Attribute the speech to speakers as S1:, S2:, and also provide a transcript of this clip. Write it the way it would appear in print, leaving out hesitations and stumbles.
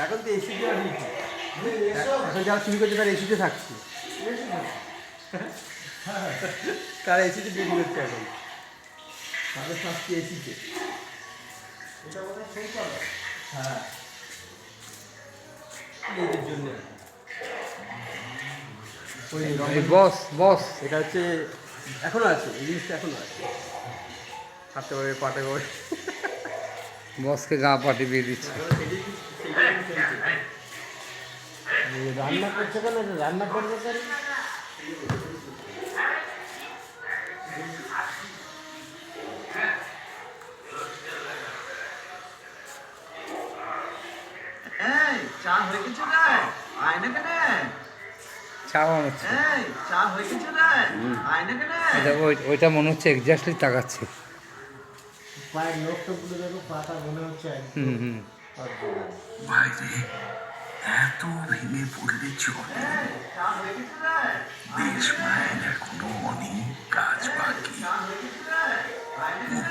S1: এখন তো এসি দেওয়া দিয়েছি, এখন যারা শুরু করছে তারা এসিতে থাকছে, তারা এসিতে ডিউটি করছে এখন, তাদের থাকছে এসিতে। হ্যাঁ, মেয়েদের জন্য
S2: বস বস
S1: এটা হচ্ছে এখনো আছে, এই জিনিসটা এখনো আছে, হাতে করে পাতে করে
S2: বসকে গা পাঠিয়ে দিচ্ছে।
S3: রান্না করছে কেন? রান্না করবে কেন?
S4: চা হয়ে গেছে রে, আয় না কেন?
S2: চা বানাচ্ছে।
S4: চা হয়ে গেছে রে, আয় না কেন?
S2: ওইটা মনে হচ্ছে এক্স্যাক্টলি তাকাচ্ছে।
S3: পায়ের লোক টোকগুলো দেখো, পাতা মনে হচ্ছে
S2: হুম হুম।
S5: বাইরে এত ভেঙে পড়লে চলে,
S4: চা হয়ে গেছে রে,
S5: দেশ মায়ের এখনো অনেক কাজ বাকি।
S4: চা হয়ে গেছে রে, আয় না কেন?